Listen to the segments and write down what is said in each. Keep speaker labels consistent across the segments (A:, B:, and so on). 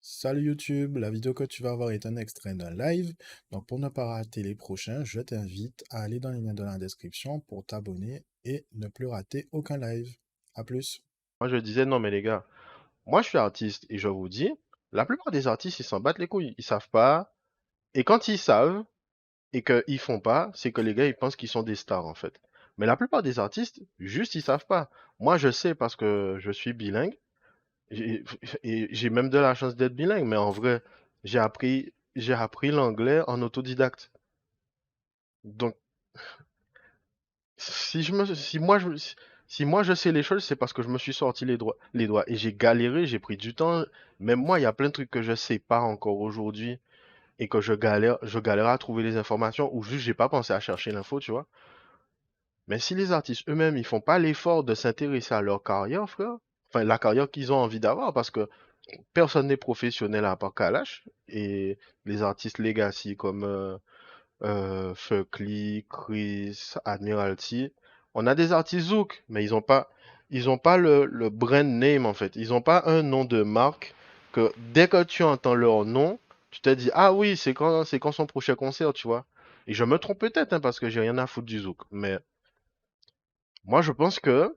A: Salut YouTube, la vidéo que tu vas voir est un extrait d'un live. Donc pour ne pas rater les prochains, je t'invite à aller dans les liens de la description pour t'abonner et ne plus rater aucun live. A plus.
B: Moi, je disais, non, mais les gars, moi, je suis artiste et je vous dis, la plupart des artistes, ils s'en battent les couilles. Ils savent pas. Et quand ils savent et qu'ils font pas, c'est que les gars, ils pensent qu'ils sont des stars, en fait. Mais la plupart des artistes, juste, ils savent pas. Moi, je sais parce que je suis bilingue j'ai- et j'ai même de la chance d'être bilingue. Mais en vrai, j'ai appris l'anglais en autodidacte. Donc, si moi je sais les choses, c'est parce que je me suis sorti les doigts et j'ai galéré, j'ai pris du temps. Même moi, il y a plein de trucs que je sais pas encore aujourd'hui et que je galère à trouver les informations ou juste j'ai pas pensé à chercher l'info, tu vois. Mais si les artistes eux-mêmes, ils font pas l'effort de s'intéresser à leur carrière, frère, enfin la carrière qu'ils ont envie d'avoir, parce que personne n'est professionnel à part Kalash et les artistes legacy comme Fuckley, Chris, Admiralty. On a des artistes Zouk, mais ils ont pas le brand name en fait. Ils ont pas un nom de marque que dès que tu entends leur nom, tu te dis ah oui, c'est quand son prochain concert, tu vois. Et je me trompe peut-être hein, parce que j'ai rien à foutre du Zouk, mais moi je pense que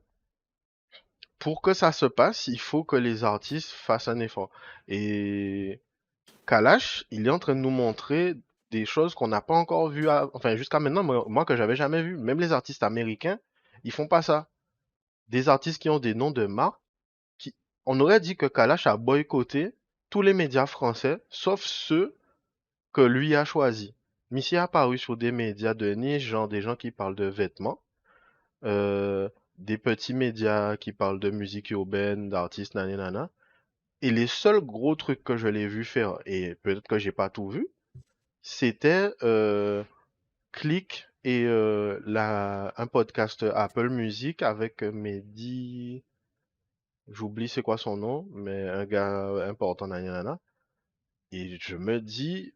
B: pour que ça se passe, il faut que les artistes fassent un effort. Et Kalash, il est en train de nous montrer des choses qu'on n'a pas encore vues, enfin jusqu'à maintenant, moi, que j'avais jamais vu. Même les artistes américains, ils font pas ça. Des artistes qui ont des noms de marques, on aurait dit que Kalash a boycotté tous les médias français, sauf ceux que lui a choisis. Missy est apparu sur des médias de niche, genre des gens qui parlent de vêtements, euh, des petits médias qui parlent de musique urbaine, d'artistes, nanana. Et les seuls gros trucs que je l'ai vu faire, et peut-être que j'ai pas tout vu, c'était Click et un podcast Apple Music avec Mehdi, j'oublie c'est quoi son nom, mais un gars important, nanana. Et je me dis,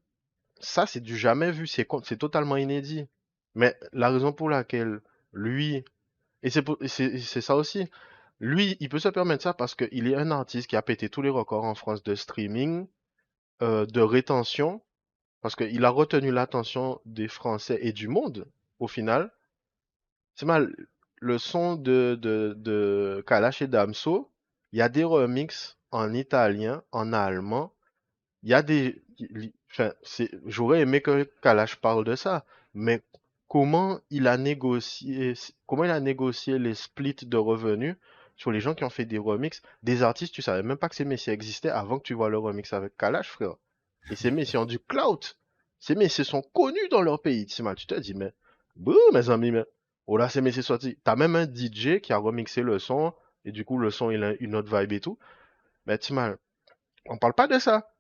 B: ça c'est du jamais vu, c'est totalement inédit. Mais la raison pour laquelle lui, et c'est ça aussi, lui, il peut se permettre ça parce qu'il est un artiste qui a pété tous les records en France de streaming, de rétention, parce qu'il a retenu l'attention des Français et du monde, au final. C'est mal, le son de Kalash et Damso, il y a des remixes en italien, en allemand, il y a enfin, j'aurais aimé que Kalash parle de ça, mais comment il a négocié les splits de revenus sur les gens qui ont fait des remixes, des artistes, tu savais même pas que ces messieurs existaient avant que tu vois le remix avec Kalash, frère. Et ces messieurs ont du clout. Ces messieurs sont connus dans leur pays. Tu te dis, mais, bouh, mes amis, mais, oh là, ces messieurs sortis. T'as même un DJ qui a remixé le son, et du coup, le son, il a une autre vibe et tout. Mais, on parle pas de ça.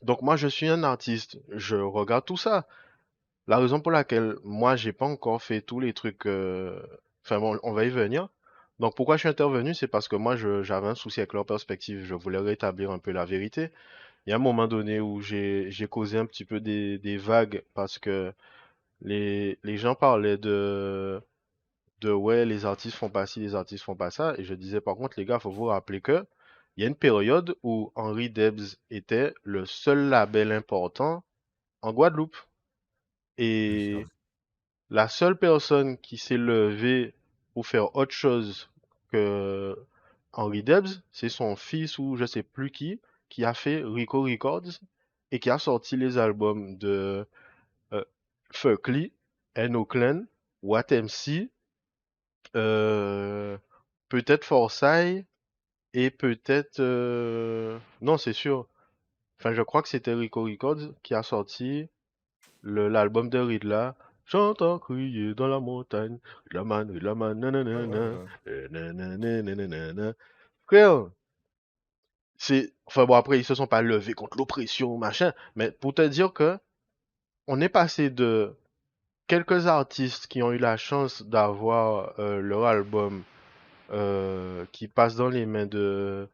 B: Donc, moi, je suis un artiste. Je regarde tout ça. La raison pour laquelle moi, j'ai pas encore fait tous les trucs, enfin, bon, on va y venir. Donc, pourquoi je suis intervenu, c'est parce que moi, j'avais un souci avec leur perspective. Je voulais rétablir un peu la vérité. Il y a un moment donné où j'ai causé un petit peu des vagues parce que les gens parlaient de ouais, les artistes font pas ci, les artistes font pas ça. Et je disais par contre, les gars, faut vous rappeler que il y a une période où Henri Debs était le seul label important en Guadeloupe.
A: Bien sûr.
B: Et la seule personne qui s'est levée pour faire autre chose que Henri Debs, c'est son fils ou je sais plus qui a fait Rico Records et qui a sorti les albums de euh, Fuckley, Eno Clan, Wat MC, euh, peut-être Forsyth et peut-être non c'est sûr. Enfin je crois que c'était Rico Records qui a sorti l'album de Ridla. J'entends crier dans la montagne, Ridlaman,
A: Ouais, ouais,
B: nananana,
A: ouais.
B: nananana. Frère, enfin bon après ils se sont pas levés contre l'oppression machin, mais pour te dire que on est passé de quelques artistes qui ont eu la chance d'avoir leur album qui passe dans les mains des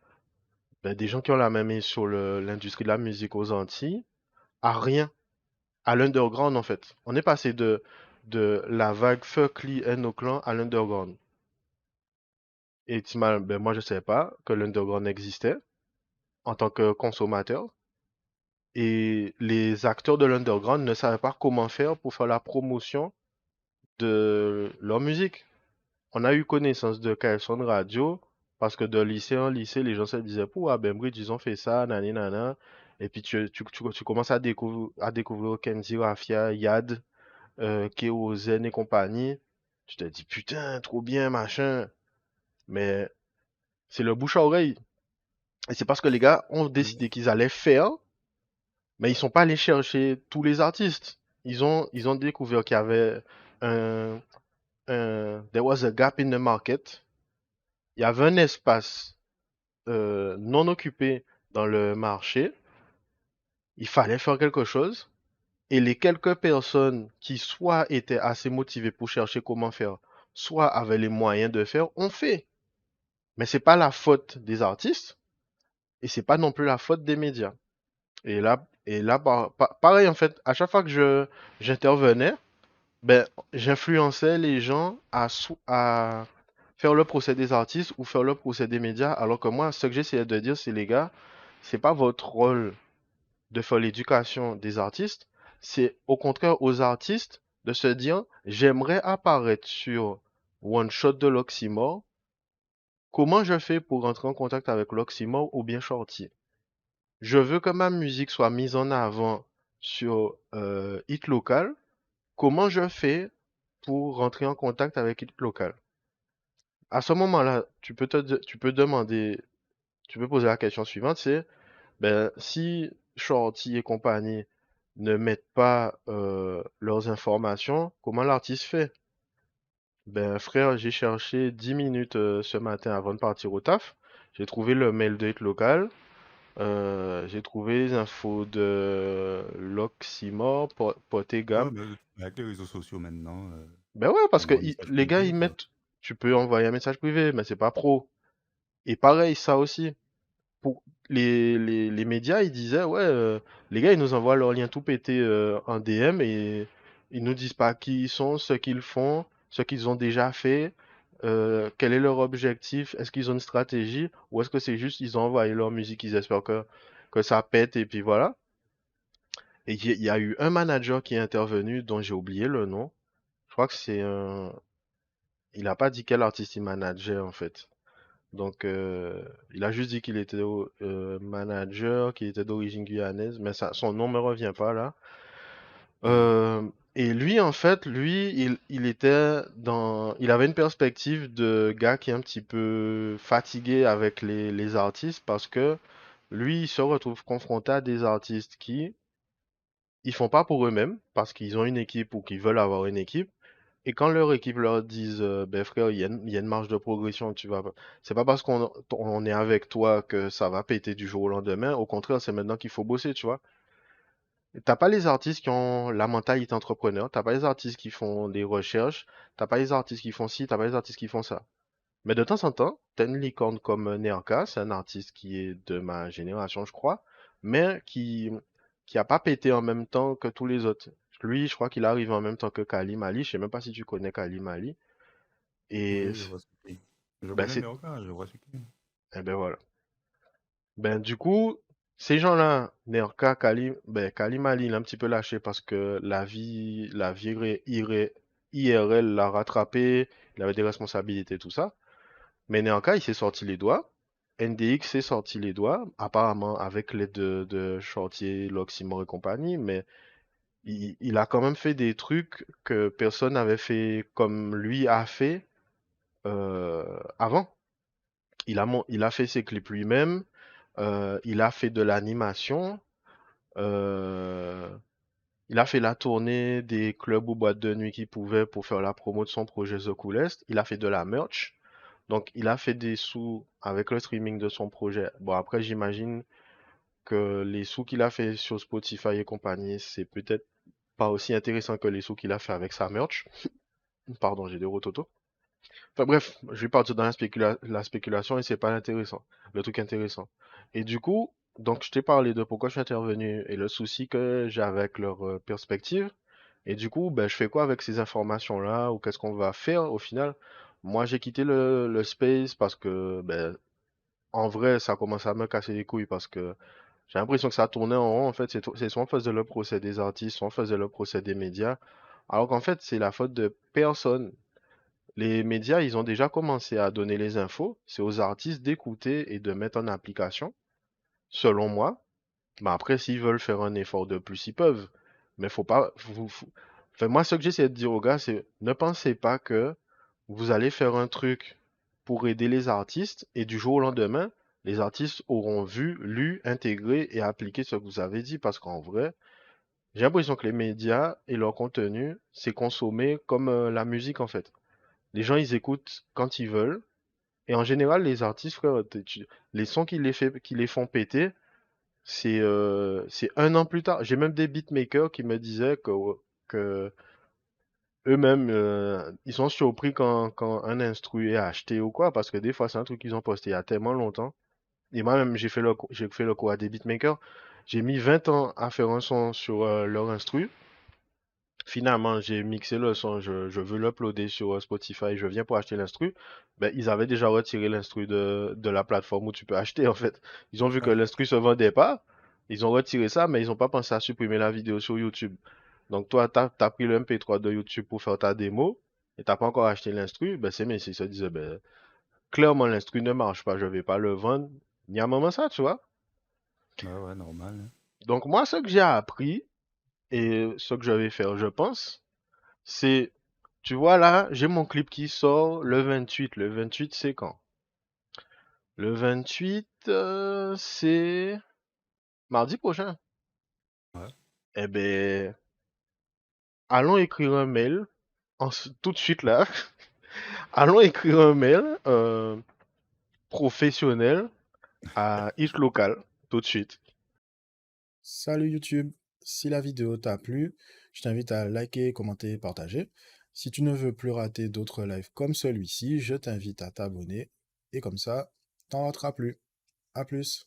B: gens qui ont la main mise sur l'industrie de la musique aux Antilles, à rien, à l'underground en fait. On est passé de la vague Fuck Lee and No Clan à l'underground. Et ben moi je savais pas que l'underground existait. en tant que consommateur. Et les acteurs de l'underground ne savaient pas comment faire pour faire la promotion de leur musique. On a eu connaissance de KSON Radio parce que de lycée en lycée, les gens se disaient, ah ben Bridge, ils ont fait ça, nani nana. Et puis tu commences à découvrir Kenzie Rafia, Yad, Keozen et compagnie. Tu te dis, putain, trop bien, machin. Mais c'est le bouche à oreille. Et c'est parce que les gars ont décidé qu'ils allaient faire, mais ils sont pas allés chercher tous les artistes. Ils ont découvert qu'il y avait un, there was a gap in the market. Il y avait un espace non occupé dans le marché. Il fallait faire quelque chose. Et les quelques personnes qui soit étaient assez motivées pour chercher comment faire, soit avaient les moyens de faire, ont fait. Mais c'est pas la faute des artistes et c'est pas non plus la faute des médias. Et là, pareil en fait, à chaque fois que j'intervenais, ben j'influençais les gens à faire le procès des artistes ou faire le procès des médias, alors que moi, ce que j'essayais de dire, c'est les gars, c'est pas votre rôle de faire l'éducation des artistes, c'est au contraire aux artistes de se dire, j'aimerais apparaître sur One Shot de l'Oxymore, comment je fais pour rentrer en contact avec l'Oxymore ou bien Shorty? Je veux que ma musique soit mise en avant sur Hit Local. Comment je fais pour rentrer en contact avec Hit Local? À ce moment-là, tu peux demander, tu peux poser la question suivante, c'est, ben, si Shorty et compagnie ne mettent pas leurs informations, comment l'artiste fait? Ben, frère, j'ai cherché 10 minutes ce matin avant de partir au taf. J'ai trouvé le mail de Hit Local. J'ai trouvé les infos de l'Oxymore,
C: Ouais,
B: Potegam.
C: mais avec les réseaux sociaux maintenant,
B: Ben ouais, parce que
C: envoie un message
B: les gars,
C: privé,
B: ils
C: quoi.
B: mettent, tu peux envoyer un message privé, mais c'est pas pro. Et pareil, ça aussi. Pour les médias, ils disaient, ouais, les gars, ils nous envoient leur lien tout pété en DM et ils nous disent pas qui ils sont, ce qu'ils font, ce qu'ils ont déjà fait, quel est leur objectif, est-ce qu'ils ont une stratégie ou est-ce que c'est juste ils ont envoyé leur musique, ils espèrent que ça pète et puis voilà. Et il y a eu un manager qui est intervenu dont j'ai oublié le nom. Je crois que c'est un... Il a pas dit quel artiste il manageait en fait. Donc, il a juste dit qu'il était manager, qu'il était d'origine guyanaise, mais son nom me revient pas là.
C: Mhm.
B: Euh, et lui, en fait, il avait une perspective de gars qui est un petit peu fatigué avec les artistes parce que lui, il se retrouve confronté à des artistes qui, ils font pas pour eux-mêmes parce qu'ils ont une équipe ou qu'ils veulent avoir une équipe. Et quand leur équipe leur dise, ben frère, il y a une marge de progression, c'est pas parce qu'on est avec toi que ça va péter du jour au lendemain. Au contraire, c'est maintenant qu'il faut bosser, tu vois. T'as pas les artistes qui ont la mentalité entrepreneur, t'as pas les artistes qui font des recherches, t'as pas les artistes qui font ci, t'as pas les artistes qui font ça. Mais de temps en temps, t'as une licorne comme Nerka, c'est un artiste qui est de ma génération, je crois, mais qui a pas pété en même temps que tous les autres. Lui, je crois qu'il arrive en même temps que Kali Mali. Je sais même pas si tu connais Kali Mali. Et
C: Oui, je vois ce que c'est. Je
B: ben
C: connais
B: c'est,
C: Néoka, je vois ce que c'est.
B: eh ben voilà. Ben du coup, ces gens-là, Nerka, Kali, ben Kali Mali, il a un petit peu lâché parce que IRL l'a rattrapé. Il avait des responsabilités, tout ça. Mais Nerka, il s'est sorti les doigts. NDX s'est sorti les doigts, apparemment avec l'aide de Shorty, Loximor et compagnie, mais il a quand même fait des trucs que personne n'avait fait comme lui a fait avant. Il a fait ses clips lui-même, il a fait de l'animation, euh, il a fait la tournée des clubs ou boîtes de nuit qu'il pouvait pour faire la promo de son projet The Coolest, il a fait de la merch. Donc, il a fait des sous avec le streaming de son projet. Bon, après, j'imagine que les sous qu'il a fait sur Spotify et compagnie, c'est peut-être pas aussi intéressant que les sous qu'il a fait avec sa merch. Pardon, j'ai des rototos. Enfin bref, je vais partir dans la spéculation et c'est pas intéressant. Le truc intéressant. Et du coup, donc je t'ai parlé de pourquoi je suis intervenu et le souci que j'ai avec leur perspective. Et du coup, ben, je fais quoi avec ces informations-là ou qu'est-ce qu'on va faire au final? Moi, j'ai quitté le space parce que ben, en vrai, ça commence à me casser les couilles parce que j'ai l'impression que ça tournait en rond. En fait, c'est soit on faisait le procès des artistes, soit on faisait le procès des médias. Alors qu'en fait, c'est la faute de personne. Les médias, ils ont déjà commencé à donner les infos. C'est aux artistes d'écouter et de mettre en application, selon moi. Mais après, s'ils veulent faire un effort de plus, ils peuvent. Mais faut pas. Enfin, moi, ce que j'essaie de dire aux gars, c'est ne pensez pas que vous allez faire un truc pour aider les artistes et du jour au lendemain, les artistes auront vu, lu, intégré et appliqué ce que vous avez dit. Parce qu'en vrai, j'ai l'impression que les médias et leur contenu, c'est consommé comme la musique en fait. Les gens, ils écoutent quand ils veulent. Et en général, les artistes, frère, les sons qui les font péter, c'est un an plus tard. J'ai même des beatmakers qui me disaient que eux-mêmes, ils sont surpris quand un instru est acheté ou quoi, parce que des fois, c'est un truc qu'ils ont posté il y a tellement longtemps. Et moi-même, j'ai fait le cours à des beatmakers. J'ai mis 20 ans à faire un son sur leur instru. Finalement, j'ai mixé le son, je veux l'uploader sur Spotify, je viens pour acheter l'instru. Ben, ils avaient déjà retiré l'instru de la plateforme où tu peux acheter, en fait. Ils ont vu que
C: Ouais.
B: l'instru se vendait pas, ils ont retiré ça, mais ils n'ont pas pensé à supprimer la vidéo sur YouTube. Donc, toi, t'as pris le MP3 de YouTube pour faire ta démo, et t'as pas encore acheté l'instru, ben, c'est mais ils se disaient, ben, clairement, l'instru ne marche pas, je vais pas le vendre. Il y a un moment ça, tu vois.
C: Ouais, ouais, normal, hein.
B: Donc, moi, ce que j'ai appris, et ce que je vais faire, je pense, c'est, tu vois là, j'ai mon clip qui sort le 28. Le 28, c'est quand? Le 28, c'est mardi prochain.
C: Ouais.
B: Eh ben, allons écrire un mail tout de suite là. Allons écrire un mail professionnel à Hit Local tout de suite.
A: Salut YouTube, si la vidéo t'a plu, je t'invite à liker, commenter, partager. Si tu ne veux plus rater d'autres lives comme celui-ci, je t'invite à t'abonner et comme ça, t'en rateras plus. À plus.